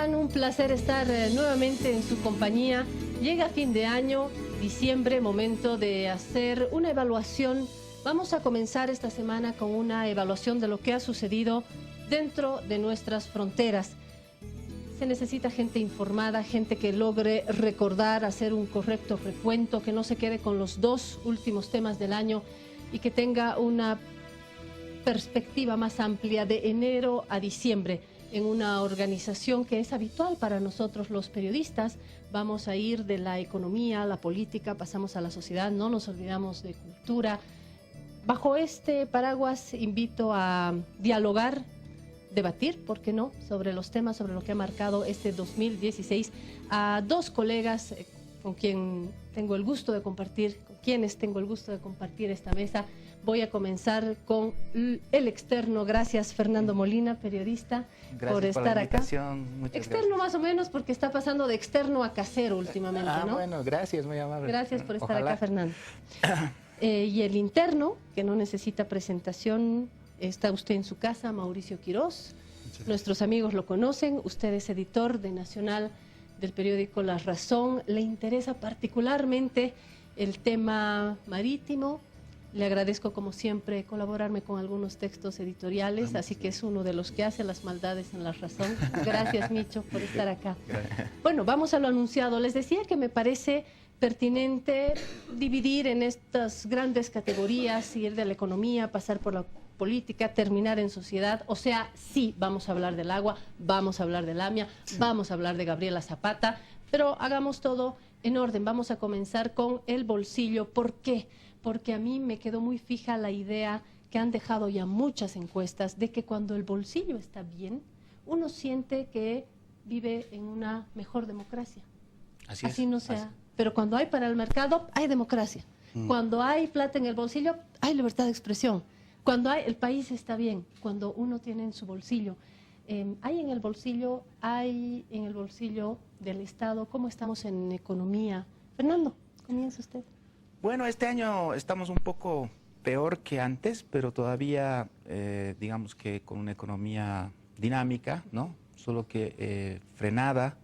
están? Un placer estar nuevamente en su compañía. Llega fin de año, diciembre, momento de hacer una evaluación. Vamos a comenzar esta semana con una evaluación de lo que ha sucedido dentro de nuestras fronteras. Se necesita gente informada, gente que logre recordar, hacer un correcto recuento, que no se quede con los dos últimos temas del año y que tenga una perspectiva más amplia de enero a diciembre. En una organización que es habitual para nosotros los periodistas, vamos a ir de la economía a la política, pasamos a la sociedad, no nos olvidamos de cultura. Bajo este paraguas invito a dialogar, debatir, ¿por qué no?, sobre los temas, sobre lo que ha marcado este 2016, a dos colegas con quienes tengo el gusto de compartir esta mesa. Voy a comenzar con el externo. Gracias, Fernando Molina, periodista, por estar acá. Muchas externo gracias. Más o menos, porque está pasando de externo a casero últimamente, ¿no? Bueno, gracias, muy amable. Gracias por estar Ojalá. acá, Fernando. Y el interno, que no necesita presentación, está usted en su casa, Mauricio Quirós. Nuestros amigos lo conocen. Usted es editor de Nacional del periódico La Razón. Le interesa particularmente el tema marítimo. Le agradezco, como siempre, colaborarme con algunos textos editoriales, así que es uno de los que hace las maldades en La Razón. Gracias, Micho, por estar acá. Gracias. Bueno, vamos a lo anunciado. Les decía que me parece pertinente dividir en estas grandes categorías, ir de la economía, pasar por la política, terminar en sociedad. O sea, sí, vamos a hablar del agua, vamos a hablar del AMIA, vamos a hablar de Gabriela Zapata, pero hagamos todo en orden. Vamos a comenzar con el bolsillo. ¿Por qué? Porque a mí me quedó muy fija la idea que han dejado ya muchas encuestas de que cuando el bolsillo está bien, uno siente que vive en una mejor democracia. Así no sea. Pero cuando hay para el mercado, hay democracia. Cuando hay plata en el bolsillo, hay libertad de expresión. Cuando el país está bien, cuando uno tiene en su bolsillo, hay en el bolsillo del Estado. ¿Cómo estamos en economía? Fernando, comienza usted. Bueno, este año estamos un poco peor que antes, pero todavía, digamos que con una economía dinámica, ¿no? Solo que frenada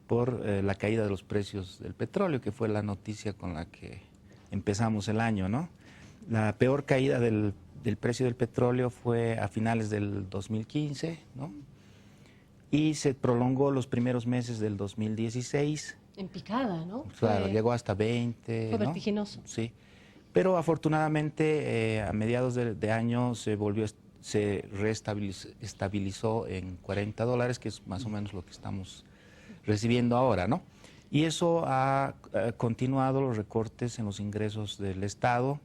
por la caída de los precios del petróleo, que fue la noticia con la que empezamos el año, ¿no? La peor caída del precio del petróleo fue a finales del 2015, ¿no? Y se prolongó los primeros meses del 2016. En picada, ¿no? Claro, llegó hasta 20. Fue ¿no? vertiginoso. Sí, pero afortunadamente a mediados de año se reestabilizó en $40, que es más o menos lo que estamos recibiendo ahora, ¿no? Y eso ha continuado los recortes en los ingresos del Estado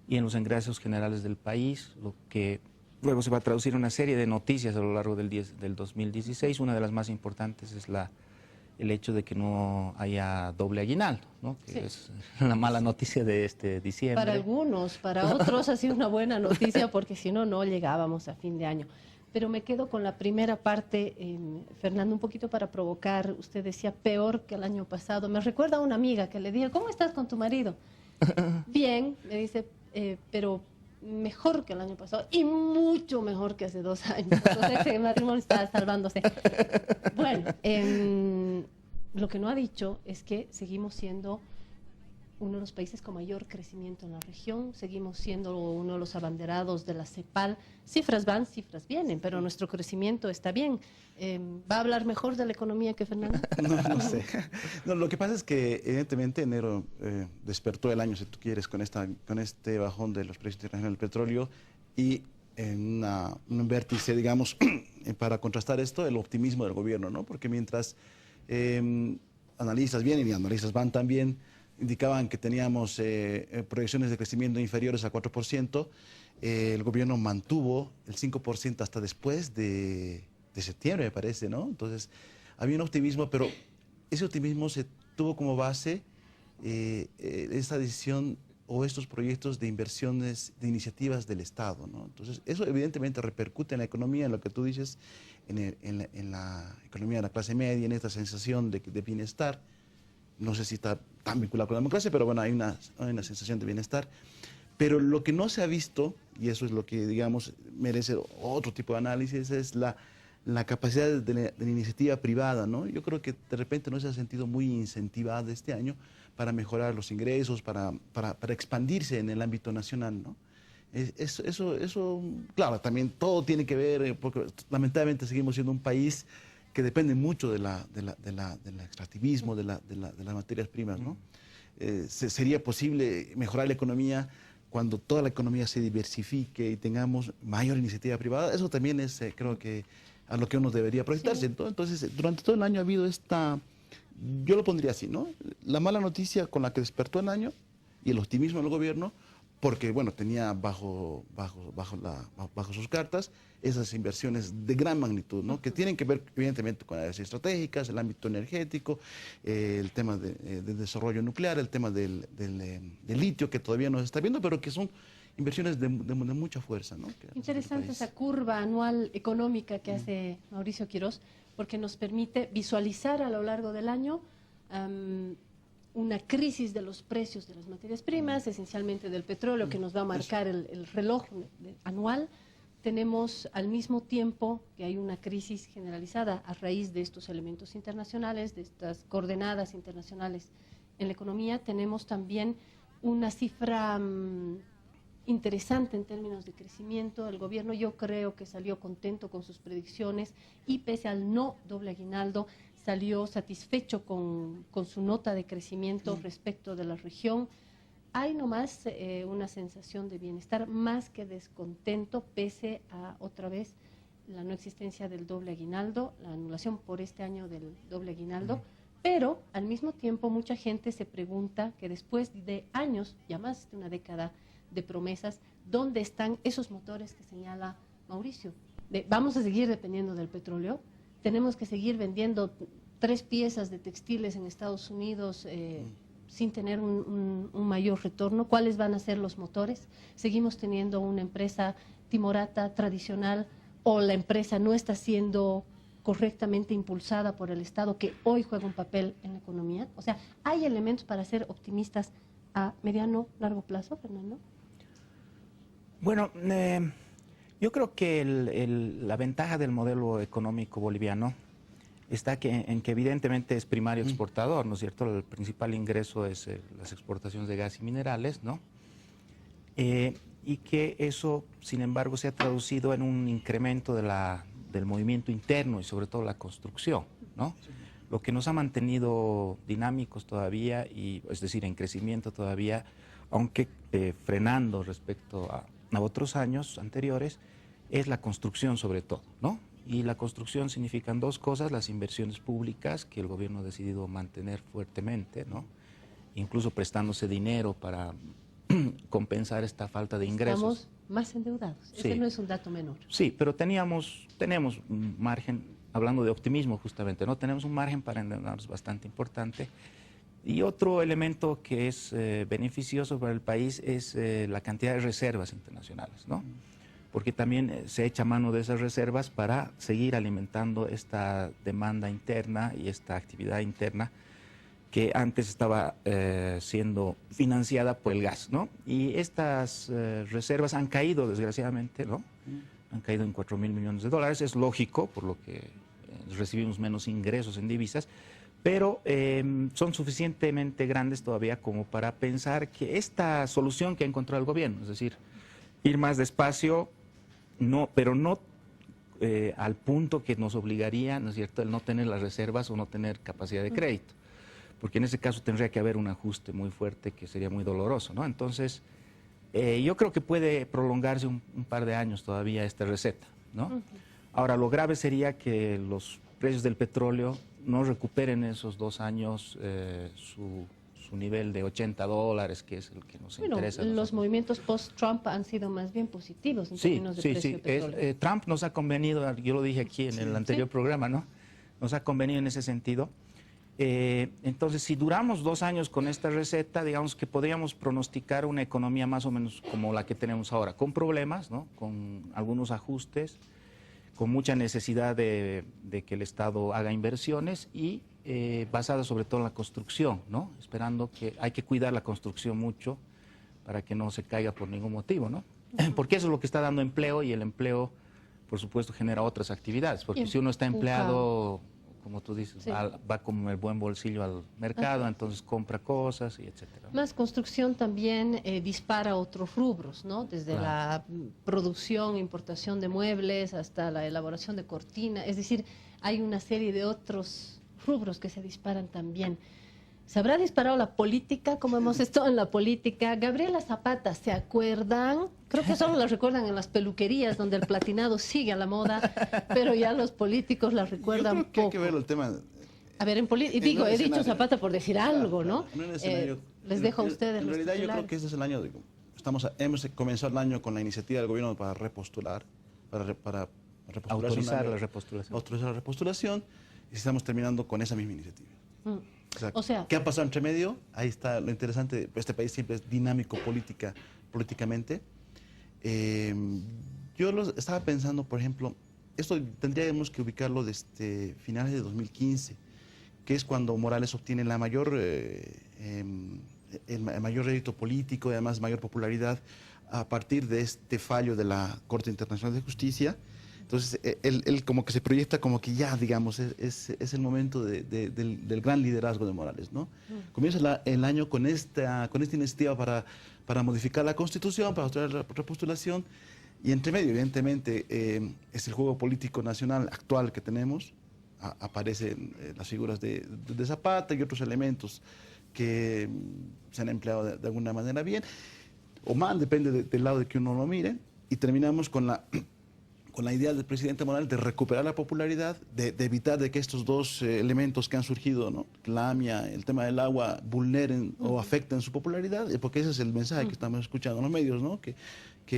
y en los ingresos generales del país, lo que luego se va a traducir en una serie de noticias a lo largo del 2016. Una de las más importantes es el hecho de que no haya doble aguinaldo, ¿no? Que sí, es una mala noticia de este diciembre. Para algunos, para otros ha sido una buena noticia, porque si no, no llegábamos a fin de año. Pero me quedo con la primera parte, Fernando, un poquito para provocar. Usted decía peor que el año pasado. Me recuerda a una amiga que le dije, ¿cómo estás con tu marido? Bien, me dice, pero mejor que el año pasado y mucho mejor que hace 2 años. Entonces el matrimonio está salvándose. Bueno, lo que no ha dicho es que seguimos siendo uno de los países con mayor crecimiento en la región, seguimos siendo uno de los abanderados de la CEPAL. Cifras van, cifras vienen, pero nuestro crecimiento está bien. ¿Va a hablar mejor de la economía que Fernando? No sé. No, lo que pasa es que evidentemente enero despertó el año, si tú quieres, con este bajón de los precios internacionales del petróleo y en un vértice, digamos, para contrastar esto, el optimismo del gobierno, ¿no? Porque mientras analistas vienen y analistas van también, indicaban que teníamos proyecciones de crecimiento inferiores a 4%, el gobierno mantuvo el 5% hasta después de septiembre, me parece, ¿no? Entonces, había un optimismo, pero ese optimismo se tuvo como base esta decisión o estos proyectos de inversiones, de iniciativas del Estado, ¿no? Entonces, eso evidentemente repercute en la economía, en lo que tú dices, en la economía de la clase media, en esta sensación de bienestar. No sé si está tan vinculado con la democracia, pero bueno, hay una sensación de bienestar. Pero lo que no se ha visto, y eso es lo que, digamos, merece otro tipo de análisis, es la capacidad de la iniciativa privada, ¿no? Yo creo que de repente no se ha sentido muy incentivada este año para mejorar los ingresos, para expandirse en el ámbito nacional, ¿no? Eso, claro, también todo tiene que ver, porque lamentablemente seguimos siendo un país que depende mucho del extractivismo, de las materias primas, ¿no? Sería posible mejorar la economía cuando toda la economía se diversifique y tengamos mayor iniciativa privada. Eso también es, creo que, a lo que uno debería proyectarse. Sí. Entonces, durante todo el año ha habido yo lo pondría así, ¿no? La mala noticia con la que despertó el año y el optimismo del gobierno, porque, bueno, tenía bajo sus cartas esas inversiones de gran magnitud, ¿no? Que tienen que ver, evidentemente, con áreas estratégicas, el ámbito energético, el tema de desarrollo nuclear, el tema del litio, que todavía no se está viendo, pero que son inversiones de mucha fuerza, ¿no? Interesante esa curva anual económica que hace Mauricio Quirós, porque nos permite visualizar a lo largo del año una crisis de los precios de las materias primas, esencialmente del petróleo, que nos va a marcar el reloj anual. Tenemos al mismo tiempo que hay una crisis generalizada a raíz de estos elementos internacionales, de estas coordenadas internacionales en la economía. Tenemos también una cifra interesante en términos de crecimiento. El gobierno, yo creo que salió contento con sus predicciones y pese al no doble aguinaldo, salió satisfecho con su nota de crecimiento respecto de la región. Hay nomás una sensación de bienestar más que descontento, pese a, otra vez, la no existencia del doble aguinaldo, la anulación por este año del doble aguinaldo, pero al mismo tiempo mucha gente se pregunta que después de años, ya más de una década de promesas, ¿dónde están esos motores que señala Mauricio? ¿Vamos a seguir dependiendo del petróleo? ¿Tenemos que seguir vendiendo 3 piezas de textiles en Estados Unidos sin tener un mayor retorno? ¿Cuáles van a ser los motores? ¿Seguimos teniendo una empresa timorata tradicional o la empresa no está siendo correctamente impulsada por el Estado, que hoy juega un papel en la economía? O sea, ¿hay elementos para ser optimistas a mediano, largo plazo, Fernando? Bueno, yo creo que la ventaja del modelo económico boliviano está en que evidentemente es primario exportador, ¿no es cierto? El principal ingreso es las exportaciones de gas y minerales, ¿no? Y que eso, sin embargo, se ha traducido en un incremento del movimiento interno y sobre todo la construcción, ¿no? Sí. Lo que nos ha mantenido dinámicos todavía, es decir, en crecimiento todavía, aunque frenando respecto a otros años anteriores, es la construcción sobre todo, ¿no? Y la construcción significan 2 cosas: las inversiones públicas, que el gobierno ha decidido mantener fuertemente, ¿no? Incluso prestándose dinero para compensar esta falta de ingresos. Estamos más endeudados, sí. Ese no es un dato menor. Sí, pero tenemos un margen, hablando de optimismo justamente, ¿no? Tenemos un margen para endeudarnos bastante importante. Y otro elemento que es beneficioso para el país es la cantidad de reservas internacionales, ¿no? Porque también se echa mano de esas reservas para seguir alimentando esta demanda interna y esta actividad interna que antes estaba siendo financiada por el gas, ¿no? Y estas reservas han caído, desgraciadamente, ¿no? Han caído en 4.000 millones de dólares. Es lógico, por lo que recibimos menos ingresos en divisas, pero son suficientemente grandes todavía como para pensar que esta solución que ha encontrado el gobierno, es decir, ir más despacio, pero no al punto que nos obligaría, ¿no es cierto?, el no tener las reservas o no tener capacidad de crédito, porque en ese caso tendría que haber un ajuste muy fuerte que sería muy doloroso, ¿no? Entonces, yo creo que puede prolongarse un par de años todavía esta receta, ¿no? Ahora, lo grave sería que los precios del petróleo no recuperen esos 2 años su nivel de $80, que es el que nos interesa. Los movimientos post-Trump han sido más bien positivos en términos de precio del petróleo. Trump nos ha convenido, yo lo dije aquí en el anterior programa, ¿no? Nos ha convenido en ese sentido. Entonces, si duramos 2 años con esta receta, digamos que podríamos pronosticar una economía más o menos como la que tenemos ahora, con problemas, ¿no? Con algunos ajustes, con mucha necesidad de que el Estado haga inversiones y basada sobre todo en la construcción, ¿no? Esperando que hay que cuidar la construcción mucho para que no se caiga por ningún motivo, ¿no? Porque eso es lo que está dando empleo y el empleo por supuesto, genera otras actividades, porque Y si uno está empuja. empleado, como tú dices, Sí. va como el buen bolsillo al mercado, entonces compra cosas y etcétera. Más construcción también dispara otros rubros, ¿no? Desde Claro. la producción, importación de muebles hasta la elaboración de cortina. Es decir, hay una serie de otros rubros que se disparan también. ¿Se habrá disparado la política, como hemos estado en la política? Gabriela Zapata, ¿se acuerdan? Creo que solo la recuerdan en las peluquerías, donde el platinado sigue a la moda, pero ya los políticos la recuerdan Yo creo que hay poco. que ver el tema. A ver, En un he dicho escenario. Zapata por decir algo, ¿no? En un escenario- Les dejo a ustedes En los realidad yo creo titulares. que este es el año, hemos comenzado el año con la iniciativa del gobierno para repostular, para repostularse Autorizar un año, la repostulación. autorizar la repostulación, y estamos terminando con esa misma iniciativa. Mm. O sea, O sea- ¿qué ha pasado entre medio? Ahí está lo interesante. Este país siempre es dinámico políticamente. Estaba pensando, por ejemplo, esto tendríamos que ubicarlo desde finales de 2015, que es cuando Morales obtiene el mayor rédito político y además mayor popularidad a partir de este fallo de la Corte Internacional de Justicia. Entonces, él como que se proyecta como que ya, digamos, es el momento del gran liderazgo de Morales, ¿no? Comienza el año con esta iniciativa para modificar la Constitución, para hacer la repostulación, y entre medio, evidentemente, es el juego político nacional actual que tenemos. Aparecen las figuras de Zapata y otros elementos que se han empleado de alguna manera bien, o mal, depende del lado de que uno lo mire, y terminamos con la idea del presidente Morales de recuperar la popularidad, de evitar de que estos dos elementos que han surgido, ¿no? La AMIA, el tema del agua, vulneren o afecten su popularidad, porque ese es el mensaje que estamos escuchando en los medios, ¿no? Que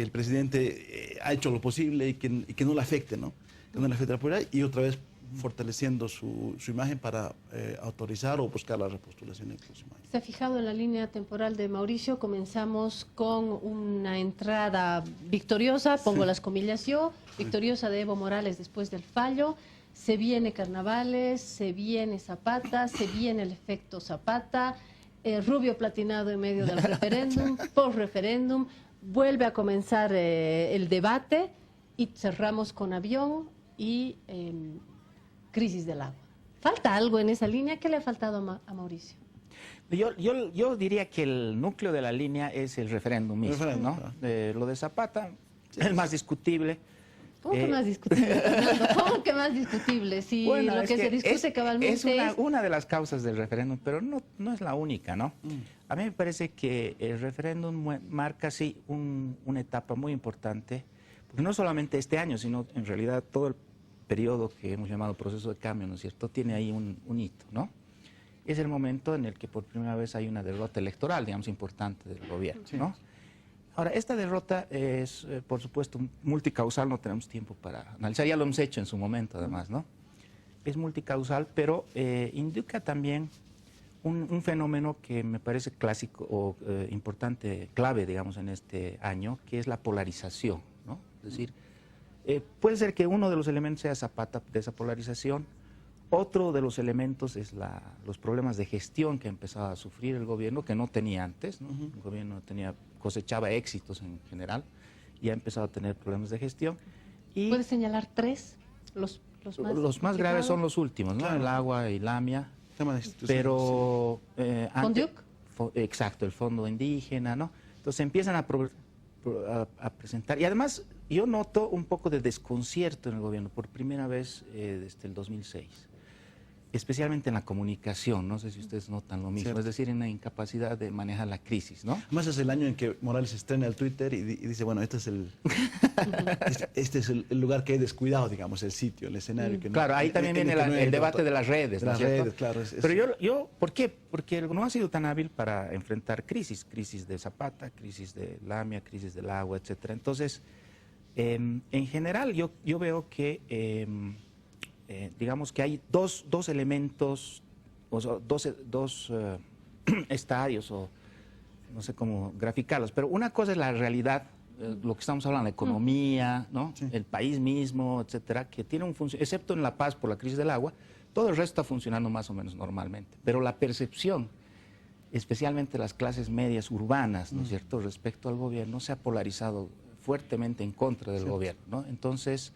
el presidente ha hecho lo posible y que no le afecte, ¿no? Que no le afecte la popularidad, y otra vez fortaleciendo su imagen para autorizar o buscar la repostulación el próximo año. Se ha fijado en la línea temporal de Mauricio. Comenzamos con una entrada victoriosa, pongo las comillas yo, victoriosa de Evo Morales después del fallo. Se viene carnavales, se viene Zapata, se viene el efecto Zapata, Rubio platinado en medio del referéndum, post-referéndum, vuelve a comenzar el debate y cerramos con avión y crisis del agua. ¿Falta algo en esa línea? ¿Qué le ha faltado a Mauricio? Yo diría que el núcleo de la línea es el referéndum mismo, Referéndum, ¿no? claro. Lo de Zapata, el más discutible. ¿Cómo que más discutible, Fernando? ¿Cómo que más discutible? Si Bueno, lo es que se discute cabalmente es una de las causas del referéndum, pero no es la única, ¿no? A mí me parece que el referéndum marca, sí, una etapa muy importante, porque no solamente este año, sino en realidad todo el periodo que hemos llamado proceso de cambio, ¿no es cierto?, tiene ahí un hito, ¿no? Es el momento en el que por primera vez hay una derrota electoral, digamos, importante del gobierno, ¿no? Ahora, esta derrota es, por supuesto, multicausal, no tenemos tiempo para analizar, ya lo hemos hecho en su momento, además, ¿no? Es multicausal, pero indica también un fenómeno que me parece clásico o importante, clave, digamos, en este año, que es la polarización, ¿no? Es decir, puede ser que uno de los elementos sea Zapata de esa polarización, otro de los elementos es los problemas de gestión que ha empezado a sufrir el gobierno, que no tenía antes, ¿no? El gobierno cosechaba éxitos en general y ha empezado a tener problemas de gestión. Y ¿Puedes señalar tres? Los más graves son los últimos, ¿no? Claro. El agua y la AMIA. Tema de instituciones, Pero ¿Fonduc? Exacto, el fondo indígena, ¿no? Entonces empiezan a presentar, y además yo noto un poco de desconcierto en el gobierno por primera vez desde el 2006, especialmente en la comunicación, no sé si ustedes notan lo mismo, Cierto. es decir, en la incapacidad de manejar la crisis, ¿no? Además es el año en que Morales estrena el Twitter y dice, bueno, este es el lugar que he descuidado, digamos, el sitio, el escenario. Que no- Claro, ahí también en viene el que no he el debate tratado- de las redes, de ¿no las es cierto? redes, claro. Pero ¿por qué? Porque no ha sido tan hábil para enfrentar crisis de Zapata, crisis de la AMIA, crisis del agua, etcétera. Entonces, en general yo veo que, digamos que hay dos elementos, o sea, dos estadios, o no sé cómo graficarlos, pero una cosa es la realidad, lo que estamos hablando, la economía, ¿no? Sí. El país mismo, etcétera, que tiene excepto en La Paz por la crisis del agua, todo el resto está funcionando más o menos normalmente. Pero la percepción, especialmente las clases medias urbanas, ¿no es cierto?, respecto al gobierno, se ha polarizado fuertemente en contra del gobierno, ¿no? Entonces,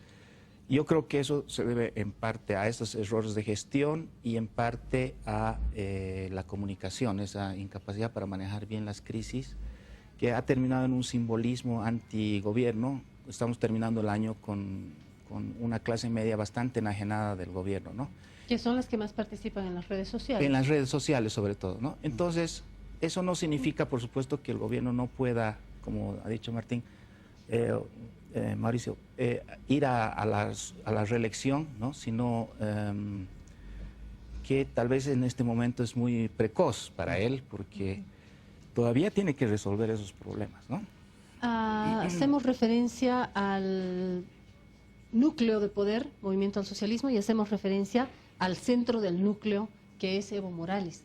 Yo creo que eso se debe en parte a estos errores de gestión y en parte a la comunicación, esa incapacidad para manejar bien las crisis, que ha terminado en un simbolismo antigobierno. Estamos terminando el año con una clase media bastante enajenada del gobierno, ¿no? Que son las que más participan en las redes sociales. En las redes sociales sobre todo, ¿no? Entonces, eso no significa, por supuesto, que el gobierno no pueda, como ha dicho Martín, Mauricio, ir a la reelección, ¿no? Sino que tal vez en este momento es muy precoz para él, porque todavía tiene que resolver esos problemas, ¿no? Hacemos referencia al núcleo de poder, Movimiento al Socialismo, y hacemos referencia al centro del núcleo, que es Evo Morales.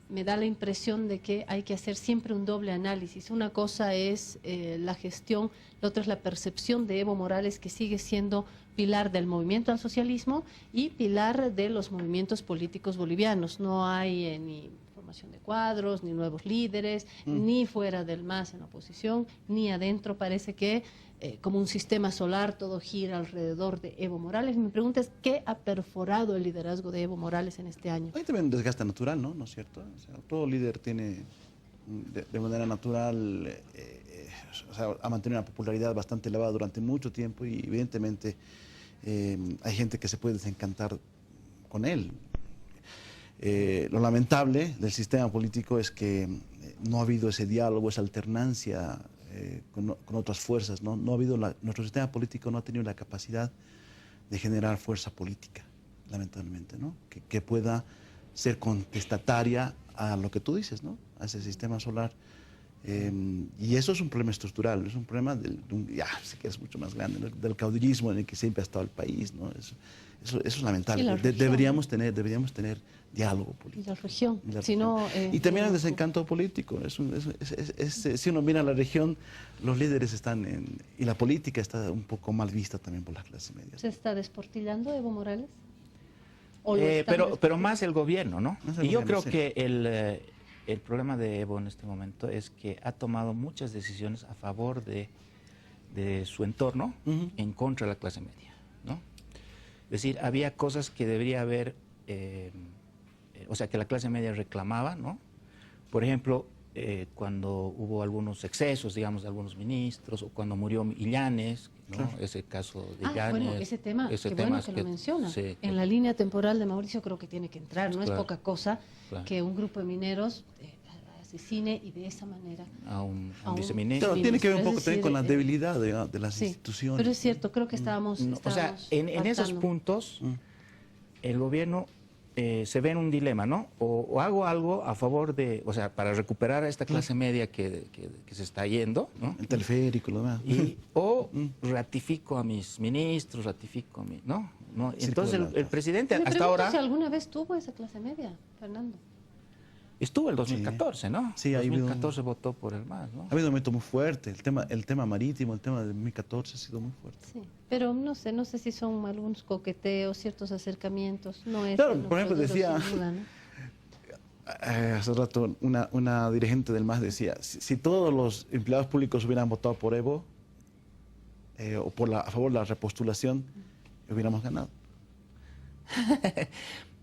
Me da la impresión de que hay que hacer siempre un doble análisis. Una cosa es la gestión, la otra es la percepción de Evo Morales, que sigue siendo pilar del movimiento al socialismo y pilar de los movimientos políticos bolivianos. No hay ni formación de cuadros, ni nuevos líderes, ni fuera del MAS en la oposición, ni adentro. Parece que como un sistema solar todo gira alrededor de Evo Morales. Mi pregunta es, ¿qué ha perforado el liderazgo de Evo Morales en este año? Hay también un desgaste natural, ¿no? ¿No es cierto? O sea, todo líder tiene de manera natural, o sea, ha mantenido una popularidad bastante elevada durante mucho tiempo y evidentemente hay gente que se puede desencantar con él. Lo lamentable del sistema político es que no ha habido ese diálogo, esa alternancia con otras fuerzas, ¿no? No ha habido nuestro sistema político no ha tenido la capacidad de generar fuerza política, lamentablemente, ¿no? Que pueda ser contestataria a lo que tú dices, ¿no? A ese sistema solar. Y eso es un problema estructural, es un problema ya sé que es mucho más grande, ¿no? Del caudillismo en el que siempre ha estado el país, ¿no? Eso es lamentable. Deberíamos tener diálogo político. Y la región. Y también el desencanto político. Si uno mira la región, los líderes están y la política está un poco mal vista también por la clase media. ¿Se está desportillando Evo Morales? Pero más el gobierno, ¿no? Y yo creo sí. que el problema de Evo en este momento es que ha tomado muchas decisiones a favor de su entorno, en contra de la clase media, ¿no? Es decir, había cosas que debería haber, o sea, que la clase media reclamaba, ¿no? Por ejemplo, cuando hubo algunos excesos, digamos, de algunos ministros, o cuando murió Illanes, ¿no? Claro. Ese caso de Illanes. Bueno, ese tema que lo menciona. Sí, en la línea temporal de Mauricio creo que tiene que entrar, no es poca cosa que un grupo de mineros asesine y de esa manera a un viceministro. Claro, tiene que ver un poco también con la debilidad de las instituciones. Pero es cierto, creo que estábamos o sea, en esos puntos el gobierno se ve en un dilema, ¿no? O hago algo a favor de, o sea, para recuperar a esta clase media que se está yendo, ¿no? El teleférico, lo demás. O ratifico a mis ministros, ratifico a mi, ¿no? Entonces el presidente hasta ahora... si alguna vez tuvo esa clase media, Fernando. Estuvo el 2014, ¿no? Sí, el 2014 votó por el MAS, ¿no? Ha habido un momento muy fuerte. El tema marítimo, el tema de 2014 ha sido muy fuerte. Sí, pero no sé si son algunos coqueteos, ciertos acercamientos. No es. Claro, por ejemplo, decía duda, ¿no? Hace rato una dirigente del MAS decía, si todos los empleados públicos hubieran votado por Evo o a favor de la repostulación, hubiéramos ganado.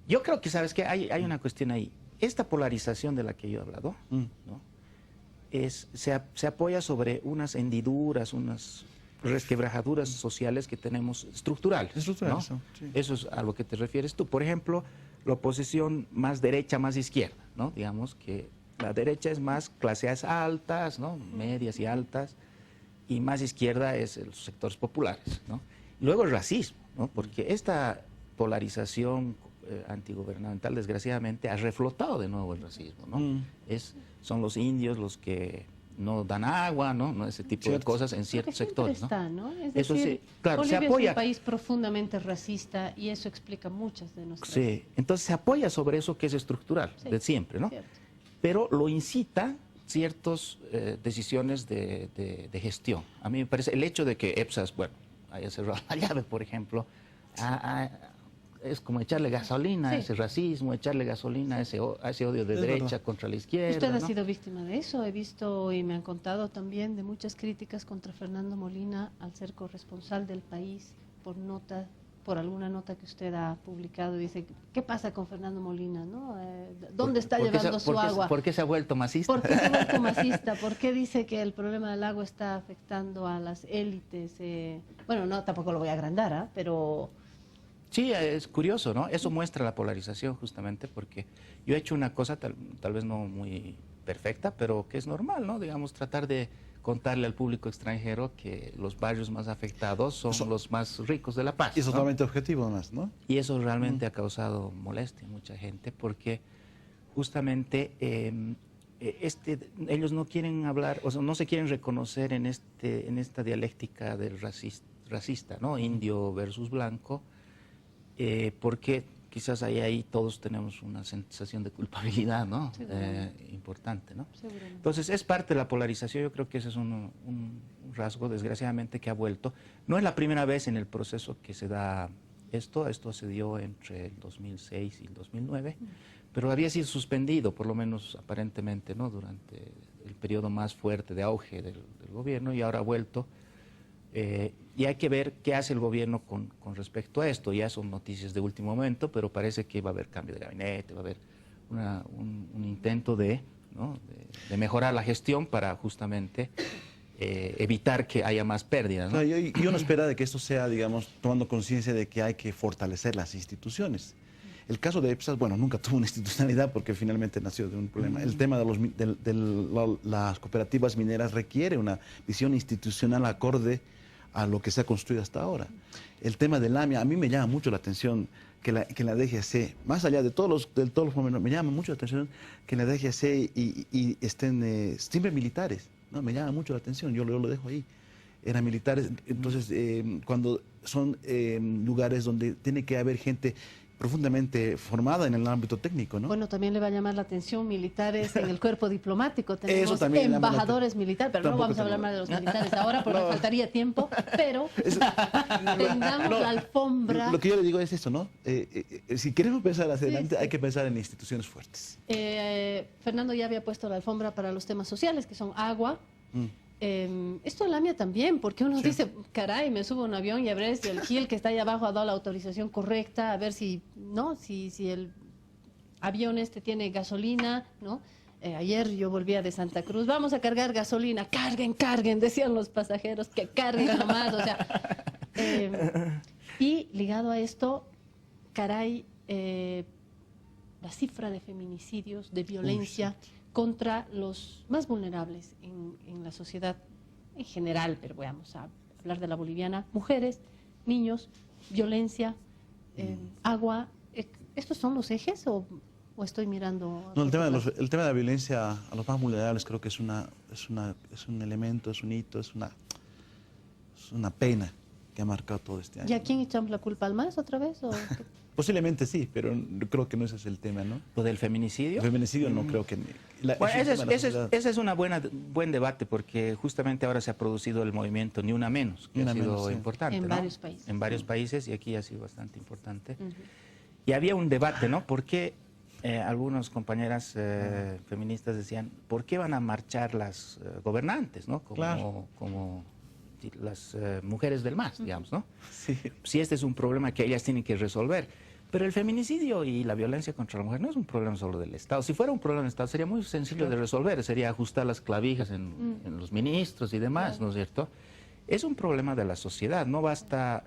Yo creo que, ¿sabes qué? Hay una cuestión ahí. Esta polarización de la que yo he hablado, ¿no? se apoya sobre unas hendiduras, unas resquebrajaduras sociales que tenemos estructurales. ¿No? Sí. Eso es a lo que te refieres tú. Por ejemplo, la oposición más derecha, más izquierda, ¿no? Digamos que la derecha es más clases altas, ¿no? Medias y altas, y más izquierda es los sectores populares, ¿no? Y luego el racismo, ¿no? Porque esta polarización antigubernamental, desgraciadamente, ha reflotado de nuevo el racismo, ¿no? Son los indios los que no dan agua, ¿no? Ese tipo de cosas en ciertos sectores, ¿no? Es eso decir, sí, claro, Bolivia se apoya. Es un país profundamente racista y eso explica muchas de nuestras... Sí, entonces se apoya sobre eso que es estructural, de siempre, ¿no? Cierto. Pero lo incita ciertas decisiones de gestión. A mí me parece, el hecho de que EPSAS, bueno, haya cerrado la llave, por ejemplo, es como echarle gasolina a ese racismo, echarle gasolina a ese odio de derecha contra la izquierda. Usted ha sido víctima de eso. He visto y me han contado también de muchas críticas contra Fernando Molina al ser corresponsal del país por nota, por alguna nota que usted ha publicado, dice, ¿qué pasa con Fernando Molina? ¿No? ¿Dónde está llevando su agua? ¿Por qué se ha vuelto masista? ¿Por qué se ha vuelto masista? ¿Por qué dice que el problema del agua está afectando a las élites? Bueno, no, tampoco lo voy a agrandar, ¿ah? Pero... Sí, es curioso, ¿no? Eso muestra la polarización justamente porque yo he hecho una cosa tal vez no muy perfecta, pero que es normal, ¿no? Digamos, tratar de contarle al público extranjero que los barrios más afectados son los más ricos de La Paz. Y es ¿no? totalmente objetivo, además, ¿no? Y eso realmente ha causado molestia a mucha gente porque justamente ellos no quieren hablar, o sea, no se quieren reconocer en esta dialéctica del racista, ¿no? Indio versus blanco, porque quizás ahí todos tenemos una sensación de culpabilidad, ¿no? Importante, ¿no? Entonces es parte de la polarización. Yo creo que ese es un rasgo, desgraciadamente, que ha vuelto. No es la primera vez en el proceso que se da esto se dio entre el 2006 y el 2009, pero había sido suspendido, por lo menos aparentemente, ¿no? Durante el periodo más fuerte de auge del gobierno, y ahora ha vuelto. Y hay que ver qué hace el gobierno con respecto a esto. Ya son noticias de último momento, pero parece que va a haber cambio de gabinete, va a haber un intento ¿no? de mejorar la gestión para justamente evitar que haya más pérdidas, ¿no? Claro, yo no espero de que esto sea, digamos, tomando conciencia de que hay que fortalecer las instituciones. El caso de EPSA, bueno, nunca tuvo una institucionalidad porque finalmente nació de un problema. El tema de las cooperativas mineras requiere una visión institucional acorde a lo que se ha construido hasta ahora. El tema del AMIA, a mí me llama mucho la atención que la DGAC, más allá de todos los momentos, me llama mucho la atención que en la DGAC estén siempre militares, ¿no? Me llama mucho la atención, yo lo dejo ahí. Eran militares, entonces cuando son lugares donde tiene que haber gente profundamente formada en el ámbito técnico, ¿no? Bueno, también le va a llamar la atención militares en el cuerpo diplomático. Tenemos Eso también embajadores militares, pero no vamos a hablar más de los militares ahora porque me faltaría tiempo, pero tengamos la alfombra. Lo que yo le digo es esto, ¿no? Si queremos pensar hacia adelante, hay que pensar en instituciones fuertes. Fernando ya había puesto la alfombra para los temas sociales, que son agua. Esto la mía también, porque uno dice, caray, me subo a un avión y a ver si el GIL que está ahí abajo ha dado la autorización correcta, a ver si el avión tiene gasolina, ¿no? Ayer yo volvía de Santa Cruz, vamos a cargar gasolina, carguen, decían los pasajeros, que carguen nomás, o sea. Y ligado a esto, caray, la cifra de feminicidios, de violencia contra los más vulnerables en la sociedad en general, pero vamos a hablar de la boliviana, mujeres, niños, violencia, agua. ¿Estos son los ejes o estoy mirando? No, el tema de la violencia a los más vulnerables creo que es un elemento, es un hito, es una pena que ha marcado todo este año. ¿Y a quién echamos la culpa? ¿Al MAS otra vez? ¿O? Posiblemente sí, pero creo que no ese es el tema, ¿no? ¿Lo del feminicidio? El feminicidio no creo que... Bueno, ese es un buen debate porque justamente ahora se ha producido el movimiento Ni Una Menos, que ha sido importante, en ¿no? varios países. En varios países, y aquí ha sido bastante importante. Y había un debate, ¿no? Porque algunas compañeras feministas decían, ¿por qué van a marchar las gobernantes, ¿no? Como las mujeres del MAS, digamos, ¿no? Sí. Si este es un problema que ellas tienen que resolver. Pero el feminicidio y la violencia contra la mujer no es un problema solo del Estado. Si fuera un problema del Estado sería muy sencillo de resolver, sería ajustar las clavijas en los ministros y demás, ¿no es cierto? Es un problema de la sociedad, no basta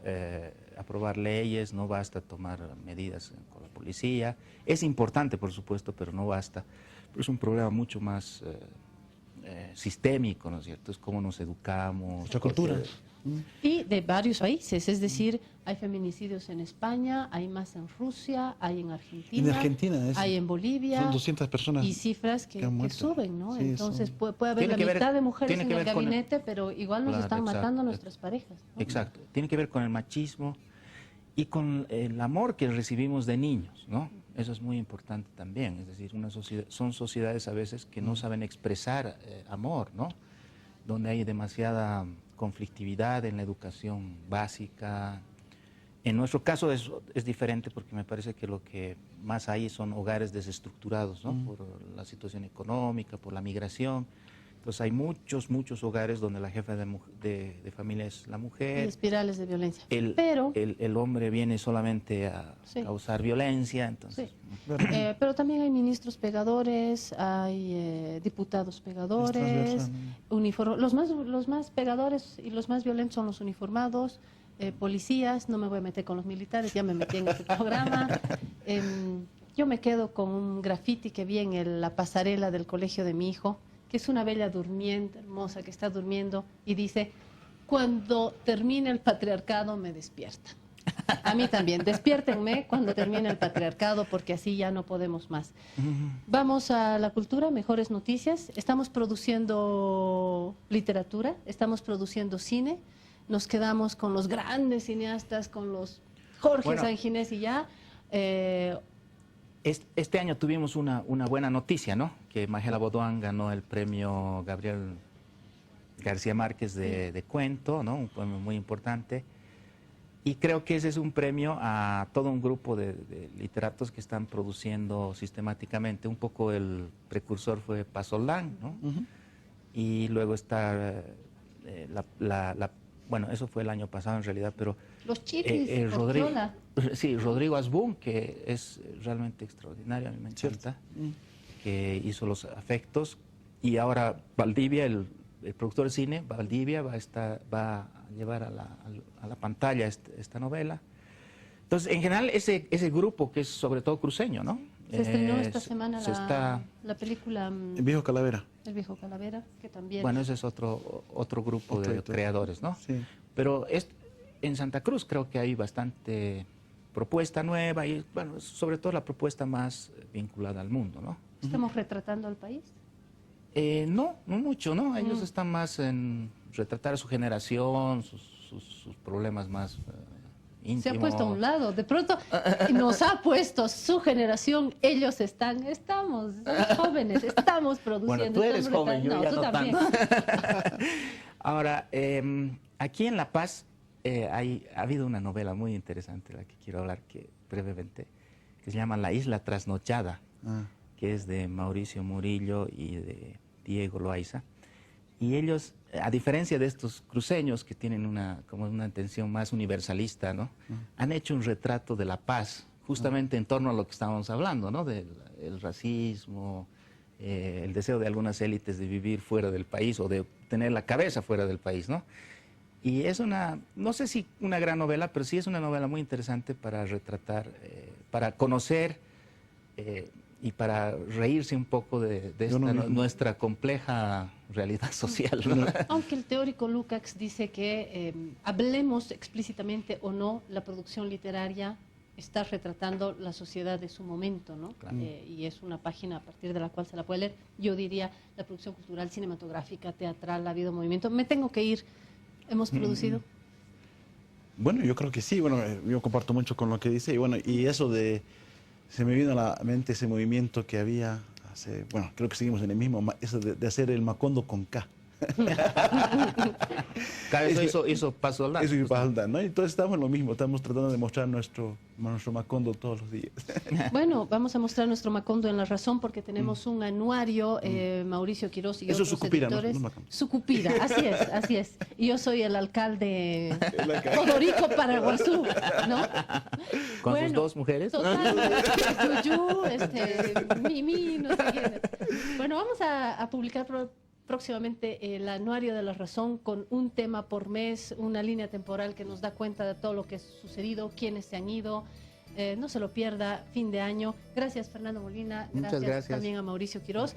aprobar leyes, no basta tomar medidas con la policía. Es importante, por supuesto, pero no basta. Pero es un problema mucho más sistémico, ¿no es cierto? Es cómo nos educamos. Nuestra cultura. Y de varios países, es decir, hay feminicidios en España, hay más en Rusia, hay en Argentina, hay en Bolivia. Son 200 personas. Y cifras que suben, ¿no? Sí, entonces puede haber la mitad de mujeres en el gabinete, pero igual nos están matando nuestras parejas, ¿no? Exacto. Tiene que ver con el machismo y con el amor que recibimos de niños, ¿no? Eso es muy importante también. Es decir, son sociedades a veces que no saben expresar amor, ¿no? Donde hay demasiada conflictividad en la educación básica. En nuestro caso es diferente porque me parece que lo que más hay son hogares desestructurados, ¿no? Por la situación económica, por la migración. Entonces hay muchos hogares donde la jefa de familia es la Y mujer. espirales de violencia. Pero el hombre viene solamente a Sí. causar violencia, entonces... Sí. Pero también hay ministros pegadores, hay diputados pegadores, los más pegadores y los más violentos son los uniformados, policías. No me voy a meter con los militares, ya me metí en este programa. Yo me quedo con un graffiti que vi en la pasarela del colegio de mi hijo, que es una bella durmiente, hermosa, que está durmiendo, y dice: cuando termine el patriarcado me despierta. A mí también, despiértenme cuando termine el patriarcado, porque así ya no podemos más. Vamos a la cultura, mejores noticias. Estamos produciendo literatura, estamos produciendo cine, nos quedamos con los grandes cineastas, con los Jorge Sanginés y ya. Este año tuvimos una buena noticia, ¿no? Que Majela Bodoan ganó el premio Gabriel García Márquez de cuento, ¿no? Un premio muy importante. Y creo que ese es un premio a todo un grupo de literatos que están produciendo sistemáticamente. Un poco el precursor fue Pasolán, ¿no? Y luego está bueno, eso fue el año pasado en realidad, pero... Los Chitlis, Rodrigo Asbun, que es realmente extraordinario, a mí me encanta, que hizo los afectos. Y ahora Valdivia, el productor de cine, Valdivia, va a llevar a la pantalla esta novela. Entonces, en general, ese grupo, que es sobre todo cruceño, ¿no? Se estrenó esta semana la película... El Viejo Calavera. El Viejo Calavera, que también... Bueno, ese es otro grupo de creadores, ¿no? Sí. Pero en Santa Cruz creo que hay bastante propuesta nueva y, bueno, sobre todo la propuesta más vinculada al mundo, ¿no? ¿Estamos retratando al país? No mucho, ¿no? Ellos están más en retratar su generación, sus problemas más íntimos. Se ha puesto a un lado, de pronto nos ha puesto su generación, ellos estamos jóvenes, estamos produciendo. Bueno, tú eres joven, yo ya tú no también. tanto. Ahora, aquí en La Paz ha habido una novela muy interesante de la que quiero hablar brevemente, que se llama La Isla Trasnochada, que es de Mauricio Murillo y de Diego Loaiza. Y ellos, a diferencia de estos cruceños que tienen como una intención más universalista, ¿no? Han hecho un retrato de la paz, justamente en torno a lo que estábamos hablando, ¿no? Del racismo, el deseo de algunas élites de vivir fuera del país o de tener la cabeza fuera del país, ¿no? Y es no sé si una gran novela, pero sí es una novela muy interesante para retratar, para conocer y para reírse un poco de nuestra compleja realidad social, ¿no? Aunque el teórico Lukács dice que hablemos explícitamente o no, la producción literaria está retratando la sociedad de su momento, ¿no? Claro. Y es una página a partir de la cual se la puede leer. Yo diría la producción cultural, cinematográfica, teatral, ha habido movimiento. Me tengo que ir. ¿Hemos producido? Bueno, yo creo que sí. Bueno, yo comparto mucho con lo que dice. Y bueno, y eso se me vino a la mente ese movimiento que había bueno, creo que seguimos en el mismo, eso de hacer el Macondo con K. Eso hizo Pasolán. Eso hizo Pasolán, ¿no? Entonces estamos en lo mismo, estamos tratando de mostrar nuestro Macondo todos los días. Bueno, vamos a mostrar nuestro Macondo en La Razón porque tenemos un anuario, Mauricio Quirós y otros editores. Sucupira, así es. Y yo soy el alcalde Podorico Paraguazú, ¿no? ¿Con sus dos mujeres? Totalmente, Yuyu, Mimi, no sé quién. Bueno, vamos a publicar próximamente el anuario de La Razón con un tema por mes, una línea temporal que nos da cuenta de todo lo que ha sucedido, quiénes se han ido. No se lo pierda, fin de año. Gracias, Fernando Molina. Muchas gracias También a Mauricio Quirós.